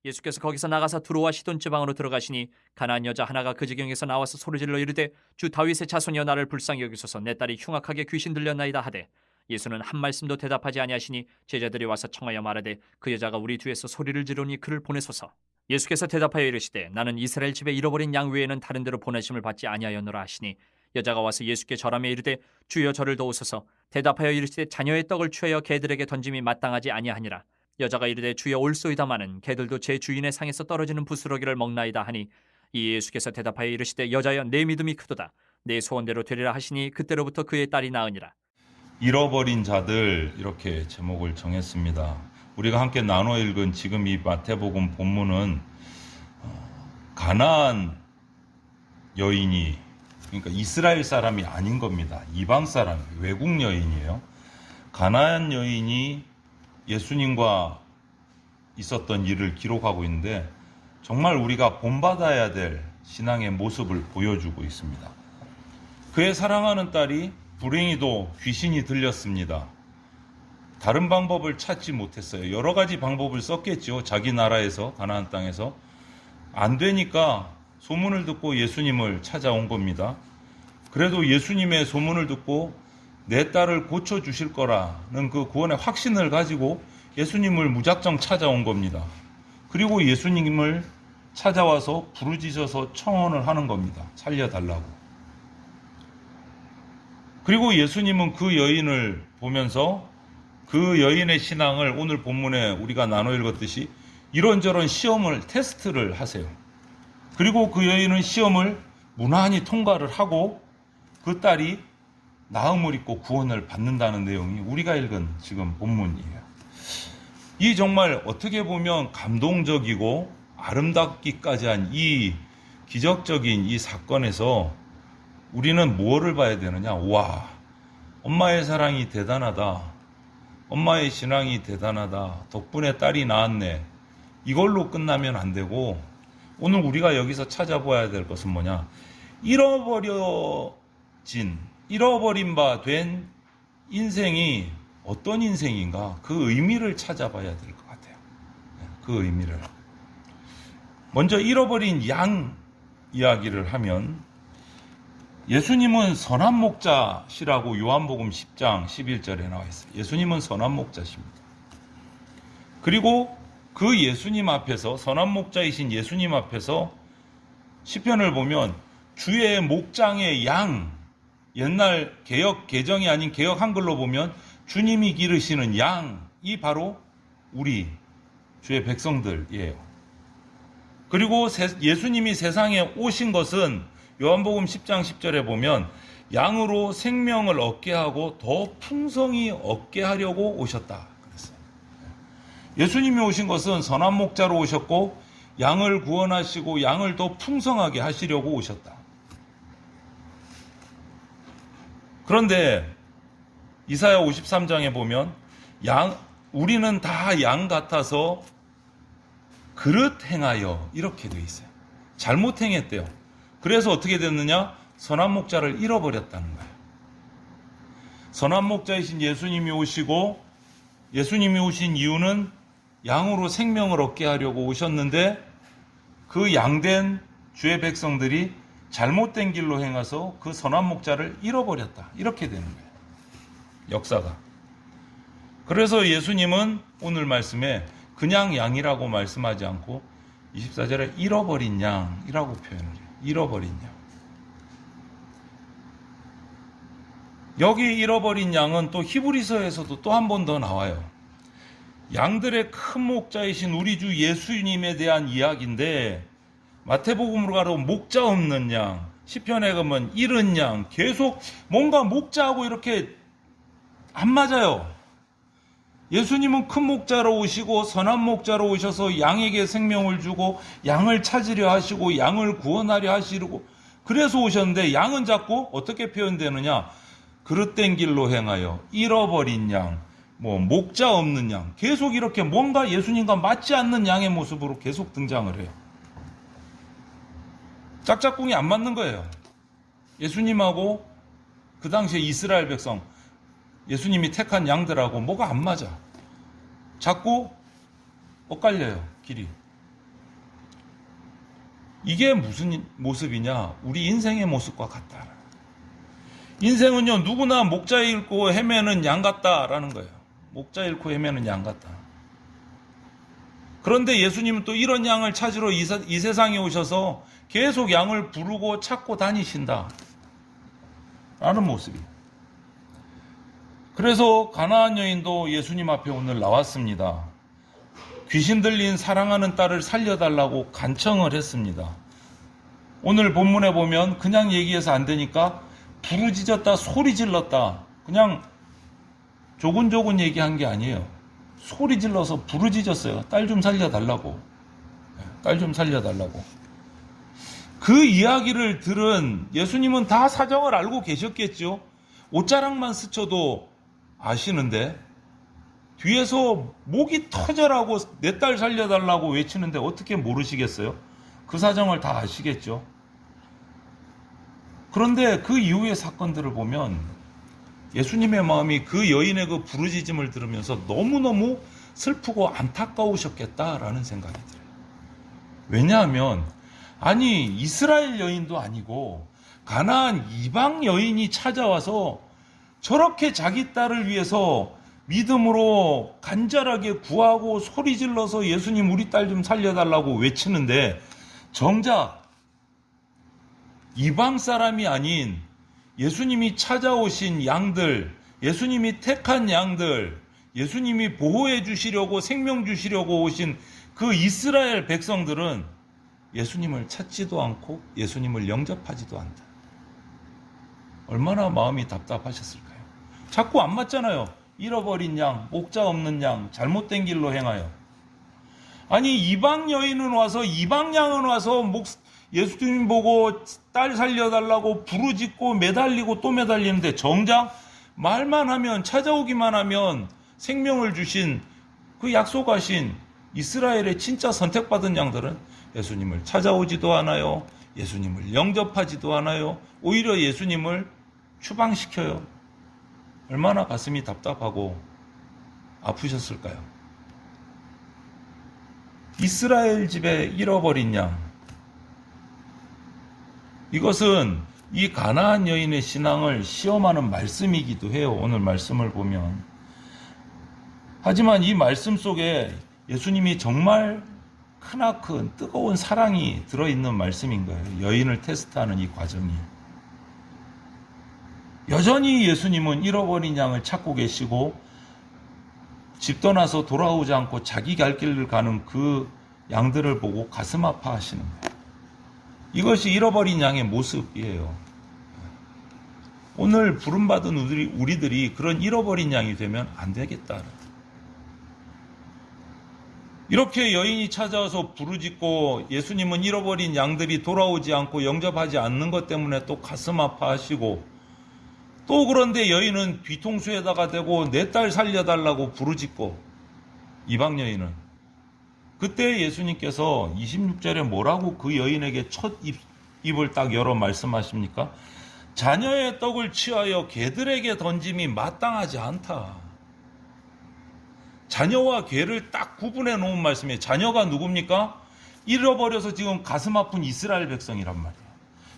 예수께서 거기서 나가사 두로와 시돈 지방으로 들어가시니 가나안 여자 하나가 그 지경에서 나와서 소리질러 이르되 주 다윗의 자손이여 나를 불쌍히 여기소서 내 딸이 흉악하게 귀신 들렸나이다 하되 예수는 한 말씀도 대답하지 아니하시니 제자들이 와서 청하여 말하되 그 여자가 우리 뒤에서 소리를 지르니 그를 보내소서. 예수께서 대답하여 이르시되 나는 이스라엘 집에 잃어버린 양 외에는 다른 데로 보내심을 받지 아니하였노라 하시니 여자가 와서 예수께 절하며 이르되 주여 저를 도우소서. 대답하여 이르시되 자녀의 떡을 취하여 개들에게 던짐이 마땅하지 아니하니라. 여자가 이르되 주여 올소이다마는 개들도 제 주인의 상에서 떨어지는 부스러기를 먹나이다 하니 이 예수께서 대답하여 이르시되 여자여 내 믿음이 크도다 내 소원대로 되리라 하시니 그때로부터 그의 딸이 나으니라. 잃어버린 자들, 이렇게 제목을 정했습니다. 우리가 함께 나눠 읽은 지금 이 마태복음 본문은 가나안 여인이, 그러니까 이스라엘 사람이 아닌 겁니다. 이방 사람, 외국 여인이에요. 가나안 여인이 예수님과 있었던 일을 기록하고 있는데 정말 우리가 본받아야 될 신앙의 모습을 보여주고 있습니다. 그의 사랑하는 딸이 불행히도 귀신이 들렸습니다. 다른 방법을 찾지 못했어요. 여러 가지 방법을 썼겠죠. 자기 나라에서, 가나안 땅에서. 안 되니까 소문을 듣고 예수님을 찾아온 겁니다. 그래도 예수님의 소문을 듣고 내 딸을 고쳐주실 거라는 그 구원의 확신을 가지고 예수님을 무작정 찾아온 겁니다. 그리고 예수님을 찾아와서 부르짖어서 청혼을 하는 겁니다. 살려달라고. 그리고 예수님은 그 여인을 보면서 그 여인의 신앙을 오늘 본문에 우리가 나눠 읽었듯이 이런저런 시험을, 테스트를 하세요. 그리고 그 여인은 시험을 무난히 통과를 하고 그 딸이 나음을 입고 구원을 받는다는 내용이 우리가 읽은 지금 본문이에요. 이 정말 어떻게 보면 감동적이고 아름답기까지 한 이 기적적인 이 사건에서 우리는 뭐를 봐야 되느냐? 와, 엄마의 사랑이 대단하다. 엄마의 신앙이 대단하다. 덕분에 딸이 나았네. 이걸로 끝나면 안 되고 오늘 우리가 여기서 찾아봐야 될 것은 뭐냐? 잃어버린 바 된 인생이 어떤 인생인가? 그 의미를 찾아봐야 될 것 같아요. 그 의미를. 먼저 잃어버린 양 이야기를 하면 예수님은 선한 목자시라고 요한복음 10장 11절에 나와 있어요. 예수님은 선한 목자십니다. 그리고 그 예수님 앞에서, 선한 목자이신 예수님 앞에서 시편을 보면 주의 목장의 양, 옛날 개역 개정이 아닌 개역 한글로 보면 주님이 기르시는 양이 바로 우리 주의 백성들이에요. 그리고 예수님이 세상에 오신 것은 요한복음 10장 10절에 보면 양으로 생명을 얻게 하고 더 풍성히 얻게 하려고 오셨다 그랬어요. 예수님이 오신 것은 선한 목자로 오셨고 양을 구원하시고 양을 더 풍성하게 하시려고 오셨다. 그런데 이사야 53장에 보면 우리는 다 양 같아서 그릇 행하여 이렇게 되어 있어요. 잘못 행했대요. 그래서 어떻게 됐느냐? 선한 목자를 잃어버렸다는 거예요. 선한 목자이신 예수님이 오시고 예수님이 오신 이유는 양으로 생명을 얻게 하려고 오셨는데 그 양된 주의 백성들이 잘못된 길로 행해서 그 선한 목자를 잃어버렸다. 이렇게 되는 거예요. 역사가. 그래서 예수님은 오늘 말씀에 그냥 양이라고 말씀하지 않고 24절에 잃어버린 양이라고 표현을 해요. 잃어버린 양. 여기 잃어버린 양은 또 히브리서에서도 또 한 번 더 나와요. 양들의 큰 목자이신 우리 주 예수님에 대한 이야기인데 마태복음으로 가면 목자 없는 양, 시편에 가면 잃은 양, 계속 뭔가 목자하고 이렇게 안 맞아요. 예수님은 큰 목자로 오시고 선한 목자로 오셔서 양에게 생명을 주고 양을 찾으려 하시고 양을 구원하려 하시고 그래서 오셨는데 양은 자꾸 어떻게 표현되느냐? 그릇된 길로 행하여 잃어버린 양, 목자 없는 양, 계속 이렇게 뭔가 예수님과 맞지 않는 양의 모습으로 계속 등장을 해요. 짝짝꿍이 안 맞는 거예요. 예수님하고 그 당시에 이스라엘 백성, 예수님이 택한 양들하고 뭐가 안 맞아. 자꾸 엇갈려요, 길이. 이게 무슨 모습이냐? 우리 인생의 모습과 같다. 인생은요, 누구나 목자 잃고 헤매는 양 같다라는 거예요. 목자 잃고 헤매는 양 같다. 그런데 예수님은 또 이런 양을 찾으러 이 세상에 오셔서 계속 양을 부르고 찾고 다니신다. 라는 모습이에요. 그래서 가나안 여인도 예수님 앞에 오늘 나왔습니다. 귀신 들린 사랑하는 딸을 살려달라고 간청을 했습니다. 오늘 본문에 보면 그냥 얘기해서 안 되니까 부르짖었다, 소리 질렀다. 그냥 조근조근 얘기한 게 아니에요. 소리 질러서 부르짖었어요. 딸 좀 살려달라고. 딸 좀 살려달라고. 그 이야기를 들은 예수님은 다 사정을 알고 계셨겠죠. 옷자락만 스쳐도 아시는데 뒤에서 목이 터져라고 내 딸 살려달라고 외치는데 어떻게 모르시겠어요? 그 사정을 다 아시겠죠. 그런데 그 이후의 사건들을 보면 예수님의 마음이 그 여인의 그 부르짖음을 들으면서 너무너무 슬프고 안타까우셨겠다라는 생각이 들어요. 왜냐하면 아니 이스라엘 여인도 아니고 가나안 이방 여인이 찾아와서 저렇게 자기 딸을 위해서 믿음으로 간절하게 구하고 소리 질러서 예수님 우리 딸 좀 살려달라고 외치는데 정작 이방 사람이 아닌 예수님이 찾아오신 양들, 예수님이 택한 양들, 예수님이 보호해 주시려고 생명 주시려고 오신 그 이스라엘 백성들은 예수님을 찾지도 않고 예수님을 영접하지도 않다. 얼마나 마음이 답답하셨을까요? 자꾸 안 맞잖아요. 잃어버린 양, 목자 없는 양, 잘못된 길로 행하여. 아니 이방 여인은 와서 이방 양은 와서 예수님 보고 딸 살려달라고 부르짖고 매달리고 또 매달리는데 정작 말만 하면 찾아오기만 하면 생명을 주신 그 약속하신 이스라엘의 진짜 선택받은 양들은 예수님을 찾아오지도 않아요. 예수님을 영접하지도 않아요. 오히려 예수님을 추방시켜요. 얼마나 가슴이 답답하고 아프셨을까요? 이스라엘 집에 잃어버린 양. 이것은 이 가나안 여인의 신앙을 시험하는 말씀이기도 해요. 오늘 말씀을 보면. 하지만 이 말씀 속에 예수님이 정말 크나큰 뜨거운 사랑이 들어있는 말씀인 거예요. 여인을 테스트하는 이 과정이. 여전히 예수님은 잃어버린 양을 찾고 계시고 집 떠나서 돌아오지 않고 자기 갈 길을 가는 그 양들을 보고 가슴 아파하시는 거예요. 이것이 잃어버린 양의 모습이에요. 오늘 부름받은 우리들이 그런 잃어버린 양이 되면 안 되겠다. 이렇게 여인이 찾아와서 부르짖고 예수님은 잃어버린 양들이 돌아오지 않고 영접하지 않는 것 때문에 또 가슴 아파하시고 또 그런데 여인은 뒤통수에다가 대고 내 딸 살려달라고 부르짖고 이방 여인은 그때 예수님께서 26절에 뭐라고 그 여인에게 첫 입을 딱 열어 말씀하십니까? 자녀의 떡을 취하여 개들에게 던짐이 마땅하지 않다. 자녀와 개를 딱 구분해 놓은 말씀이에요. 자녀가 누굽니까? 잃어버려서 지금 가슴 아픈 이스라엘 백성이란 말이에요.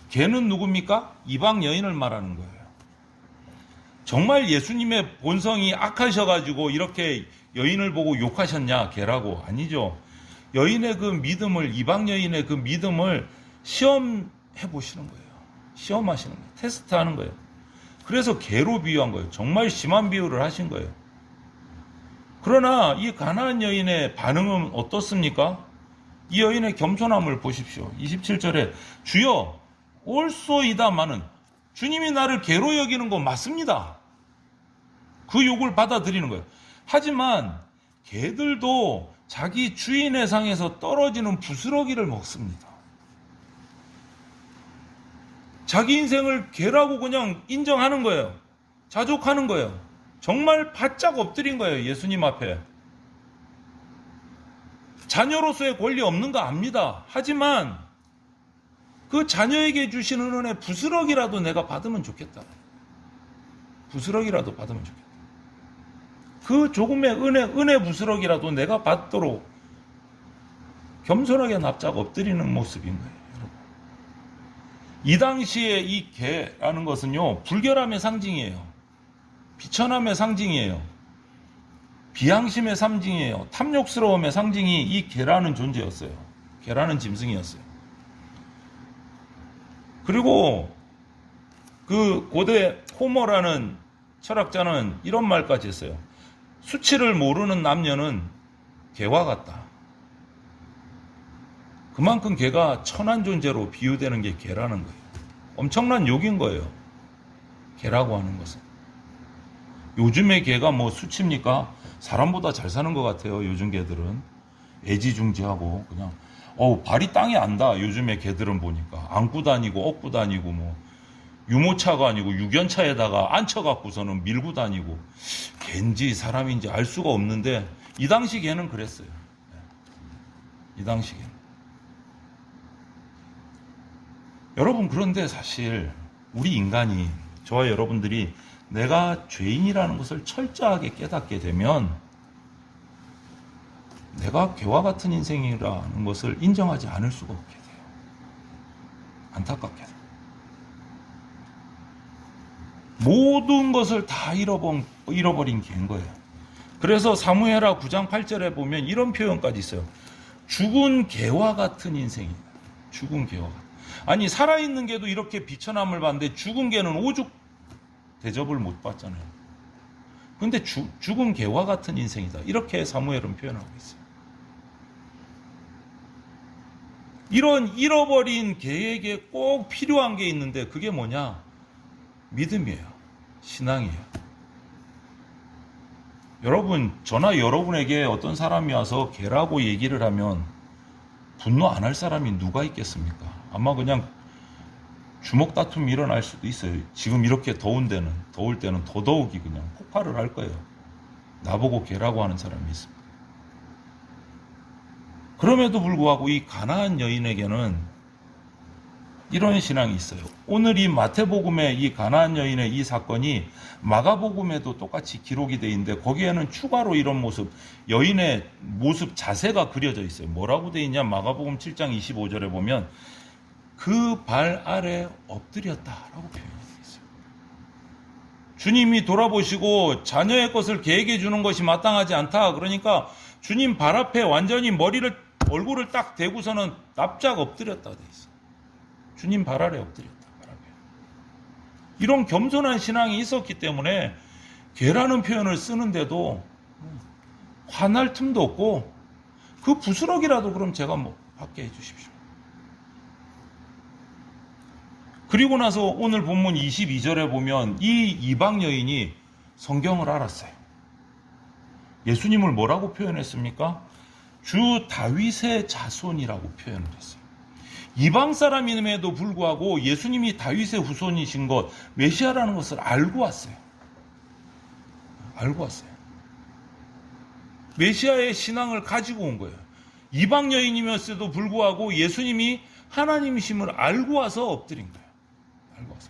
개는 누굽니까? 이방 여인을 말하는 거예요. 정말 예수님의 본성이 악하셔가지고 이렇게 여인을 보고 욕하셨냐? 개라고. 아니죠. 여인의 그 믿음을, 이방 여인의 그 믿음을 시험해 보시는 거예요. 시험하시는 거예요. 테스트하는 거예요. 그래서 개로 비유한 거예요. 정말 심한 비유를 하신 거예요. 그러나 이 가나안 여인의 반응은 어떻습니까? 이 여인의 겸손함을 보십시오. 27절에 주여 올소이다마는 주님이 나를 개로 여기는 거 맞습니다. 그 욕을 받아들이는 거예요. 하지만 개들도 자기 주인의 상에서 떨어지는 부스러기를 먹습니다. 자기 인생을 개라고 그냥 인정하는 거예요. 자족하는 거예요. 정말 바짝 엎드린 거예요. 예수님 앞에. 자녀로서의 권리 없는 거 압니다. 하지만 그 자녀에게 주시는 은혜 부스러기라도 내가 받으면 좋겠다. 부스러기라도 받으면 좋겠다. 그 조금의 은혜 부스러기라도 내가 받도록 겸손하게 납작 엎드리는 모습인 거예요. 여러분. 이 당시에 이 개라는 것은요, 불결함의 상징이에요. 비천함의 상징이에요. 비양심의 상징이에요. 탐욕스러움의 상징이 이 개라는 존재였어요. 개라는 짐승이었어요. 그리고 그 고대 호머라는 철학자는 이런 말까지 했어요. 수치를 모르는 남녀는 개와 같다. 그만큼 개가 천한 존재로 비유되는 게 개라는 거예요. 엄청난 욕인 거예요. 개라고 하는 것은. 요즘의 개가 뭐 수치입니까? 사람보다 잘 사는 것 같아요. 요즘 개들은 애지중지하고 그냥 발이 땅에 안다. 요즘의 개들은 보니까 안고 다니고 업고 다니고 뭐 유모차가 아니고 유견차에다가 앉혀갖고서는 밀고 다니고 개인지 사람인지 알 수가 없는데 이 당시 개는 그랬어요. 이 당시 개는. 여러분, 그런데 사실 우리 인간이, 저와 여러분들이 내가 죄인이라는 것을 철저하게 깨닫게 되면 내가 개와 같은 인생이라는 것을 인정하지 않을 수가 없게 돼요. 안타깝게도. 모든 것을 다 잃어버린 개인 거예요. 그래서 사무엘하 9장 8절에 보면 이런 표현까지 있어요. 죽은 개와 같은 인생이다. 죽은 개와 같은. 아니, 살아있는 개도 이렇게 비천함을 받는데 죽은 개는 오죽 대접을 못 받잖아요. 근데 죽은 개와 같은 인생이다. 이렇게 사무엘은 표현하고 있어요. 이런 잃어버린 개에게 꼭 필요한 게 있는데 그게 뭐냐? 믿음이에요. 신앙이에요. 여러분, 저나 여러분에게 어떤 사람이 와서 개라고 얘기를 하면 분노 안 할 사람이 누가 있겠습니까? 아마 그냥 주먹 다툼이 일어날 수도 있어요. 지금 이렇게 더울 때는 더더욱이 그냥 폭발을 할 거예요. 나보고 개라고 하는 사람이 있습니다. 그럼에도 불구하고 이 가나안 여인에게는 이런 신앙이 있어요. 오늘 이 마태복음의 이 가나안 여인의 이 사건이 마가복음에도 똑같이 기록이 되어 있는데 거기에는 추가로 이런 모습, 여인의 모습 자세가 그려져 있어요. 뭐라고 되어 있냐? 마가복음 7장 25절에 보면 그 발 아래 엎드렸다라고 표현되어 있어요. 주님이 돌아보시고 자녀의 것을 개에게 주는 것이 마땅하지 않다. 그러니까 주님 발 앞에 완전히 얼굴을 딱 대고서는 납작 엎드렸다 되어 있어요. 주님 발 아래 엎드렸다. 발 앞에. 이런 겸손한 신앙이 있었기 때문에 개라는 표현을 쓰는데도 화날 틈도 없고 그 부스럭이라도 그럼 제가 받게 해주십시오. 그리고 나서 오늘 본문 22절에 보면 이 이방 여인이 성경을 알았어요. 예수님을 뭐라고 표현했습니까? 주 다윗의 자손이라고 표현을 했어요. 이방 사람임에도 불구하고 예수님이 다윗의 후손이신 것, 메시아라는 것을 알고 왔어요. 알고 왔어요. 메시아의 신앙을 가지고 온 거예요. 이방 여인이었음에도 불구하고 예수님이 하나님이심을 알고 와서 엎드린 거예요. 알고 와서.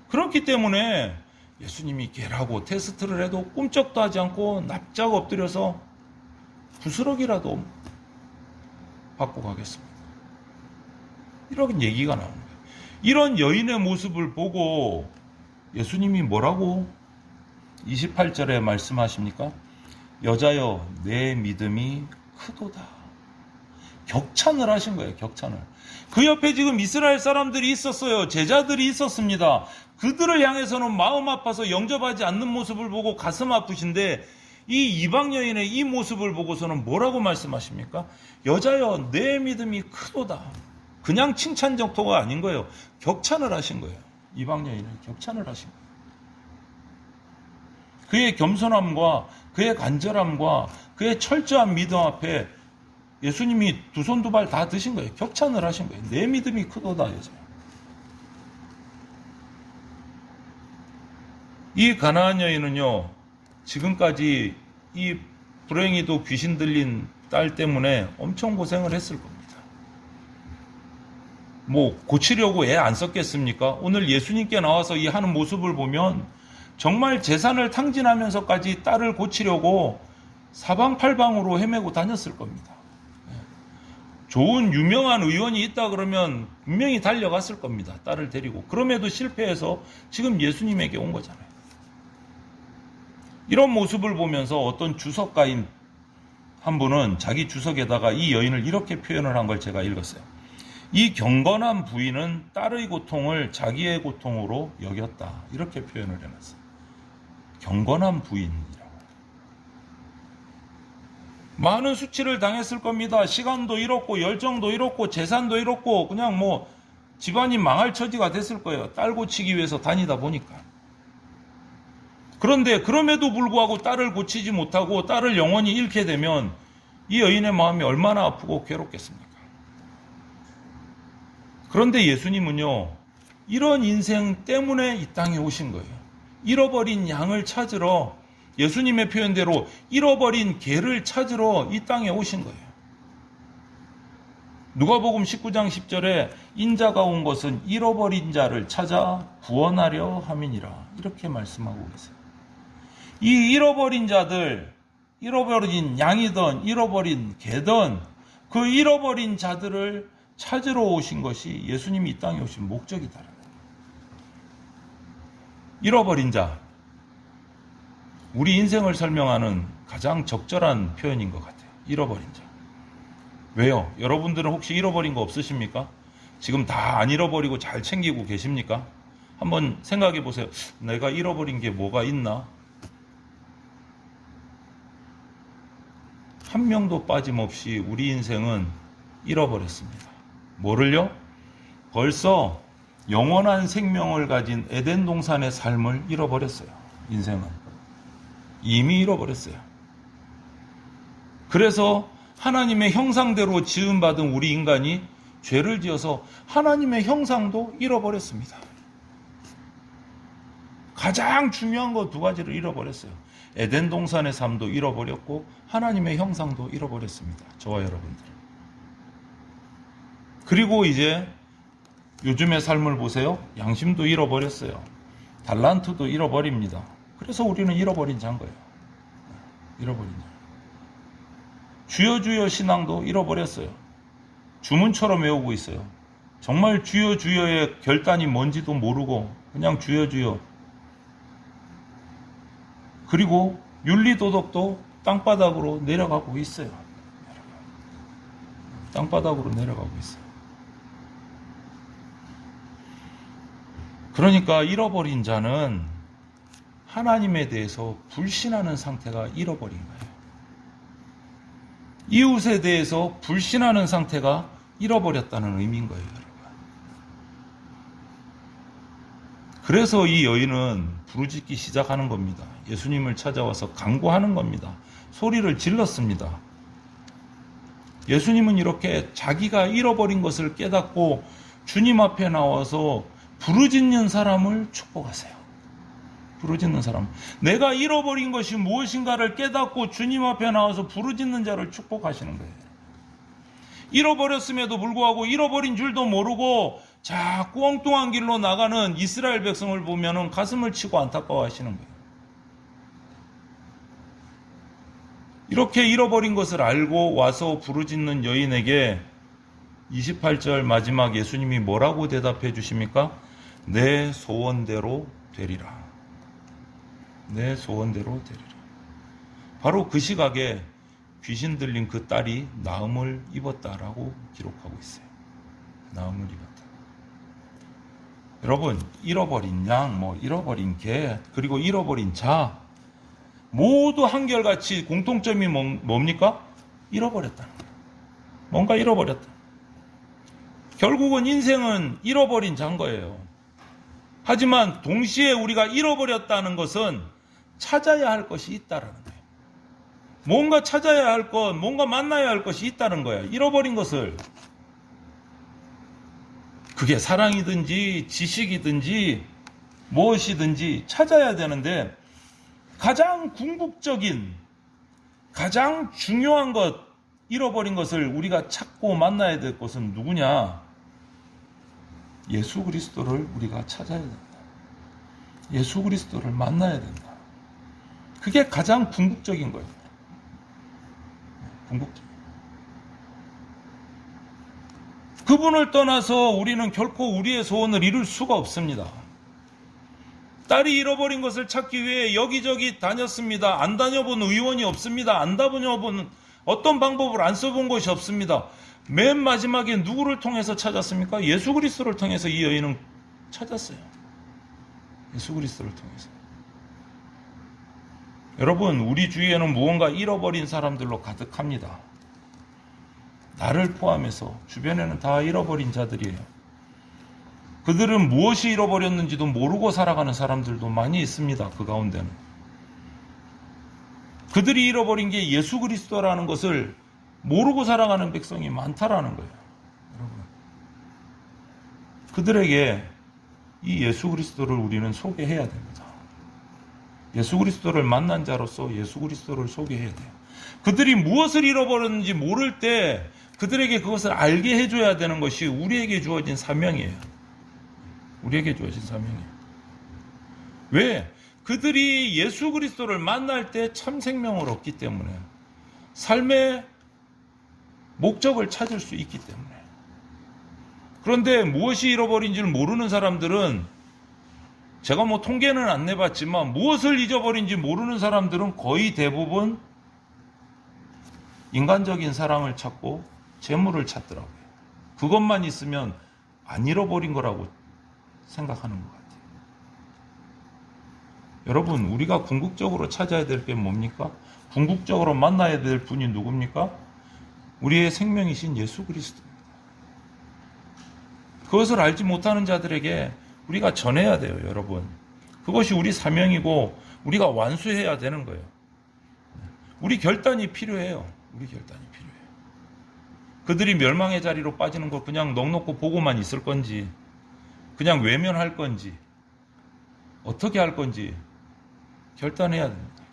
그렇기 때문에 예수님이 개라고 테스트를 해도 꿈쩍도 하지 않고 납작 엎드려서 부스럭이라도 받고 가겠습니다. 이런 얘기가 나오는 거예요. 이런 여인의 모습을 보고 예수님이 뭐라고 28절에 말씀하십니까? 여자여 내 믿음이 크도다. 격찬을 하신 거예요. 격찬을. 그 옆에 지금 이스라엘 사람들이 있었어요. 제자들이 있었습니다. 그들을 향해서는 마음 아파서 영접하지 않는 모습을 보고 가슴 아프신데 이 이방 여인의 이 모습을 보고서는 뭐라고 말씀하십니까? 여자여 내 믿음이 크도다. 그냥 칭찬 정도가 아닌 거예요. 격찬을 하신 거예요. 이방 여인을 격찬을 하신 거예요. 그의 겸손함과 그의 간절함과 그의 철저한 믿음 앞에 예수님이 두 손 두 발 다 드신 거예요. 격찬을 하신 거예요. 내 믿음이 크도다. 여자. 이 가나안 여인은요, 지금까지 이 불행히도 귀신 들린 딸 때문에 엄청 고생을 했을 겁니다. 고치려고 애 안 썼겠습니까? 오늘 예수님께 나와서 이 하는 모습을 보면 정말 재산을 탕진하면서까지 딸을 고치려고 사방팔방으로 헤매고 다녔을 겁니다. 좋은 유명한 의원이 있다 그러면 분명히 달려갔을 겁니다. 딸을 데리고. 그럼에도 실패해서 지금 예수님에게 온 거잖아요. 이런 모습을 보면서 어떤 주석가인 한 분은 자기 주석에다가 이 여인을 이렇게 표현을 한 걸 제가 읽었어요. 이 경건한 부인은 딸의 고통을 자기의 고통으로 여겼다. 이렇게 표현을 해놨어요. 경건한 부인이라고. 많은 수치를 당했을 겁니다. 시간도 잃었고 열정도 잃었고 재산도 잃었고 그냥 뭐 집안이 망할 처지가 됐을 거예요. 딸 고치기 위해서 다니다 보니까. 그런데 그럼에도 불구하고 딸을 고치지 못하고 딸을 영원히 잃게 되면 이 여인의 마음이 얼마나 아프고 괴롭겠습니까? 그런데 예수님은요, 이런 인생 때문에 이 땅에 오신 거예요. 잃어버린 양을 찾으러, 예수님의 표현대로 잃어버린 개를 찾으러 이 땅에 오신 거예요. 누가복음 19장 10절에 인자가 온 것은 잃어버린 자를 찾아 구원하려 함이니라. 이렇게 말씀하고 계세요. 이 잃어버린 자들, 잃어버린 양이든 잃어버린 개든 그 잃어버린 자들을 찾으러 오신 것이 예수님이 이 땅에 오신 목적이다. 잃어버린 자, 우리 인생을 설명하는 가장 적절한 표현인 것 같아요. 잃어버린 자. 왜요? 여러분들은 혹시 잃어버린 거 없으십니까? 지금 다 안 잃어버리고 잘 챙기고 계십니까? 한번 생각해 보세요. 내가 잃어버린 게 뭐가 있나? 한 명도 빠짐없이 우리 인생은 잃어버렸습니다. 뭐를요? 벌써 영원한 생명을 가진 에덴 동산의 삶을 잃어버렸어요. 인생은 이미 잃어버렸어요. 그래서 하나님의 형상대로 지음받은 우리 인간이 죄를 지어서 하나님의 형상도 잃어버렸습니다. 가장 중요한 거 두 가지를 잃어버렸어요. 에덴 동산의 삶도 잃어버렸고 하나님의 형상도 잃어버렸습니다. 저와 여러분들. 그리고 이제 요즘의 삶을 보세요. 양심도 잃어버렸어요. 달란트도 잃어버립니다. 그래서 우리는 잃어버린 자인 거예요. 잃어버린 자. 주여 주여 신앙도 잃어버렸어요. 주문처럼 외우고 있어요. 정말 주여 주여의 결단이 뭔지도 모르고 그냥 주여 주여. 그리고 윤리도덕도 땅바닥으로 내려가고 있어요. 땅바닥으로 내려가고 있어요. 그러니까 잃어버린 자는 하나님에 대해서 불신하는 상태가 잃어버린 거예요. 이웃에 대해서 불신하는 상태가 잃어버렸다는 의미인 거예요, 여러분. 그래서 이 여인은 부르짖기 시작하는 겁니다. 예수님을 찾아와서 간구하는 겁니다. 소리를 질렀습니다. 예수님은 이렇게 자기가 잃어버린 것을 깨닫고 주님 앞에 나와서 부르짖는 사람을 축복하세요. 부르짖는 사람. 내가 잃어버린 것이 무엇인가를 깨닫고 주님 앞에 나와서 부르짖는 자를 축복하시는 거예요. 잃어버렸음에도 불구하고 잃어버린 줄도 모르고 자꾸 엉뚱한 길로 나가는 이스라엘 백성을 보면 가슴을 치고 안타까워하시는 거예요. 이렇게 잃어버린 것을 알고 와서 부르짖는 여인에게 28절 마지막 예수님이 뭐라고 대답해 주십니까? 내 소원대로 되리라. 내 소원대로 되리라. 바로 그 시각에 귀신 들린 그 딸이 나음을 입었다라고 기록하고 있어요. 나음을 입었다. 여러분, 잃어버린 양, 잃어버린 개, 그리고 잃어버린 자 모두 한결같이 공통점이 뭡니까? 잃어버렸다는 거예요. 뭔가 잃어버렸다. 결국은 인생은 잃어버린 자인 거예요. 하지만 동시에 우리가 잃어버렸다는 것은 찾아야 할 것이 있다라는 거예요. 뭔가 찾아야 할 것, 뭔가 만나야 할 것이 있다는 거예요. 잃어버린 것을. 그게 사랑이든지 지식이든지 무엇이든지 찾아야 되는데 가장 궁극적인, 가장 중요한 것, 잃어버린 것을 우리가 찾고 만나야 될 것은 누구냐? 예수 그리스도를 우리가 찾아야 된다. 예수 그리스도를 만나야 된다. 그게 가장 궁극적인 거예요. 궁극적. 그분을 떠나서 우리는 결코 우리의 소원을 이룰 수가 없습니다. 딸이 잃어버린 것을 찾기 위해 여기저기 다녔습니다. 안 다녀본 의원이 없습니다. 안 다녀본 어떤 방법을 안 써본 것이 없습니다. 맨 마지막에 누구를 통해서 찾았습니까? 예수 그리스도를 통해서 이 여인은 찾았어요. 예수 그리스도를 통해서. 여러분, 우리 주위에는 무언가 잃어버린 사람들로 가득합니다. 나를 포함해서 주변에는 다 잃어버린 자들이에요. 그들은 무엇이 잃어버렸는지도 모르고 살아가는 사람들도 많이 있습니다. 그 가운데는. 그들이 잃어버린 게 예수 그리스도라는 것을 모르고 살아가는 백성이 많다라는 거예요. 여러분, 그들에게 이 예수 그리스도를 우리는 소개해야 됩니다. 예수 그리스도를 만난 자로서 예수 그리스도를 소개해야 돼요. 그들이 무엇을 잃어버렸는지 모를 때 그들에게 그것을 알게 해줘야 되는 것이 우리에게 주어진 사명이에요. 우리에게 주어진 사명이에요. 왜? 그들이 예수 그리스도를 만날 때 참 생명을 얻기 때문에, 삶의 목적을 찾을 수 있기 때문에. 그런데 무엇이 잃어버린지를 모르는 사람들은, 제가 뭐 통계는 안 내봤지만 무엇을 잊어버린지 모르는 사람들은 거의 대부분 인간적인 사랑을 찾고 재물을 찾더라고요. 그것만 있으면 안 잃어버린 거라고 생각하는 것 같아요. 여러분, 우리가 궁극적으로 찾아야 될 게 뭡니까? 궁극적으로 만나야 될 분이 누굽니까? 우리의 생명이신 예수 그리스도입니다. 그것을 알지 못하는 자들에게 우리가 전해야 돼요, 여러분. 그것이 우리 사명이고 우리가 완수해야 되는 거예요. 우리 결단이 필요해요. 우리 결단이 필요해요. 그들이 멸망의 자리로 빠지는 거 그냥 넋놓고 보고만 있을 건지, 그냥 외면할 건지, 어떻게 할 건지 결단해야 됩니다.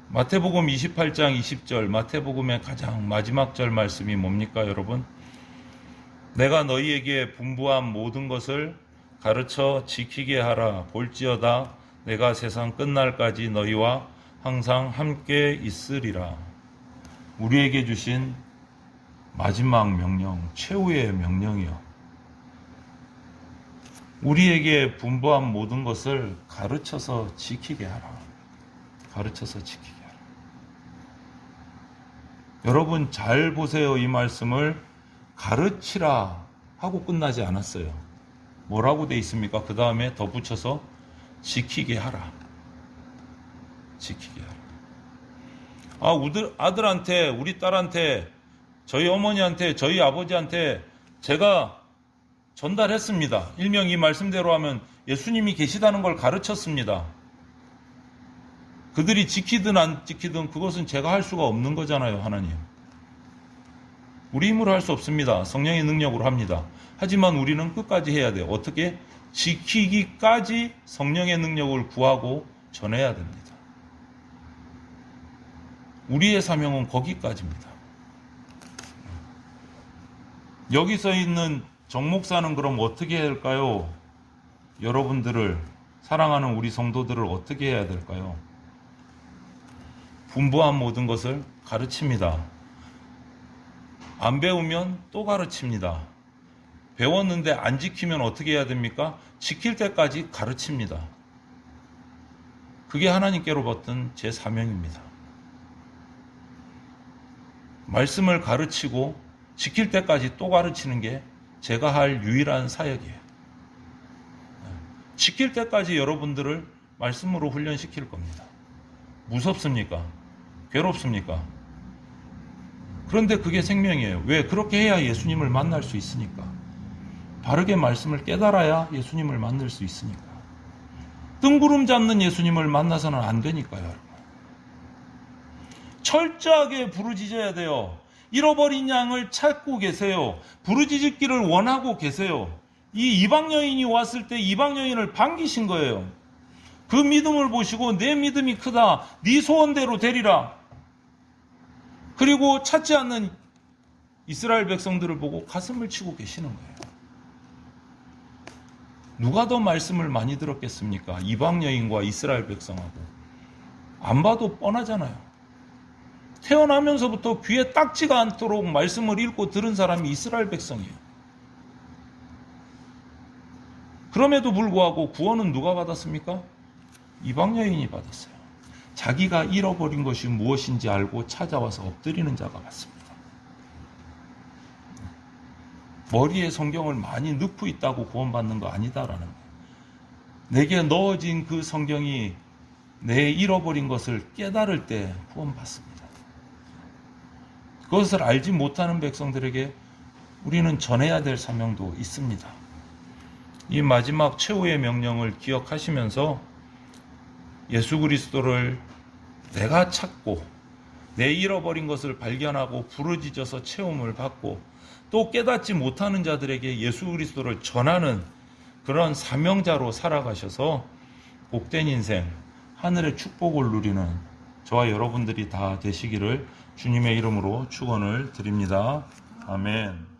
마태복음 28장 20절, 마태복음의 가장 마지막 절 말씀이 뭡니까, 여러분? 내가 너희에게 분부한 모든 것을 가르쳐 지키게 하라. 볼지어다 내가 세상 끝날까지 너희와 항상 함께 있으리라. 우리에게 주신 마지막 명령, 최후의 명령이요. 우리에게 분부한 모든 것을 가르쳐서 지키게 하라. 가르쳐서 지키게 하라. 여러분 잘 보세요. 이 말씀을 가르치라 하고 끝나지 않았어요. 뭐라고 돼 있습니까? 그 다음에 덧붙여서 지키게 하라. 지키게 하라. 아들한테, 우리 딸한테, 저희 어머니한테, 저희 아버지한테 제가 전달했습니다. 일명 이 말씀대로 하면 예수님이 계시다는 걸 가르쳤습니다. 그들이 지키든 안 지키든 그것은 제가 할 수가 없는 거잖아요, 하나님. 우리 힘으로 할 수 없습니다. 성령의 능력으로 합니다. 하지만 우리는 끝까지 해야 돼요. 어떻게? 지키기까지 성령의 능력을 구하고 전해야 됩니다. 우리의 사명은 거기까지입니다. 여기서 있는 정 목사는 그럼 어떻게 해야 할까요? 여러분들을, 사랑하는 우리 성도들을 어떻게 해야 될까요? 분부한 모든 것을 가르칩니다. 안 배우면 또 가르칩니다. 배웠는데 안 지키면 어떻게 해야 됩니까? 지킬 때까지 가르칩니다. 그게 하나님께로 받은 제 사명입니다. 말씀을 가르치고 지킬 때까지 또 가르치는 게 제가 할 유일한 사역이에요. 지킬 때까지 여러분들을 말씀으로 훈련시킬 겁니다. 무섭습니까? 괴롭습니까? 그런데 그게 생명이에요. 왜? 그렇게 해야 예수님을 만날 수 있으니까. 바르게 말씀을 깨달아야 예수님을 만날 수 있으니까. 뜬구름 잡는 예수님을 만나서는 안 되니까요, 여러분. 철저하게 부르짖어야 돼요. 잃어버린 양을 찾고 계세요. 부르짖기를 원하고 계세요. 이 이방 여인이 왔을 때 이방 여인을 반기신 거예요. 그 믿음을 보시고 내 믿음이 크다. 네 소원대로 되리라. 그리고 찾지 않는 이스라엘 백성들을 보고 가슴을 치고 계시는 거예요. 누가 더 말씀을 많이 들었겠습니까? 이방 여인과 이스라엘 백성하고. 안 봐도 뻔하잖아요. 태어나면서부터 귀에 딱지가 않도록 말씀을 읽고 들은 사람이 이스라엘 백성이에요. 그럼에도 불구하고 구원은 누가 받았습니까? 이방 여인이 받았어요. 자기가 잃어버린 것이 무엇인지 알고 찾아와서 엎드리는 자가 받습니다. 머리에 성경을 많이 넣고 있다고 구원받는 거 아니다라는 거예요. 내게 넣어진 그 성경이 내 잃어버린 것을 깨달을 때 구원받습니다. 그것을 알지 못하는 백성들에게 우리는 전해야 될 사명도 있습니다. 이 마지막 최후의 명령을 기억하시면서 예수 그리스도를 내가 찾고 내 잃어버린 것을 발견하고 부르짖어서 체험을 받고 또 깨닫지 못하는 자들에게 예수 그리스도를 전하는 그런 사명자로 살아가셔서 복된 인생, 하늘의 축복을 누리는 저와 여러분들이 다 되시기를 주님의 이름으로 축원을 드립니다. 아멘.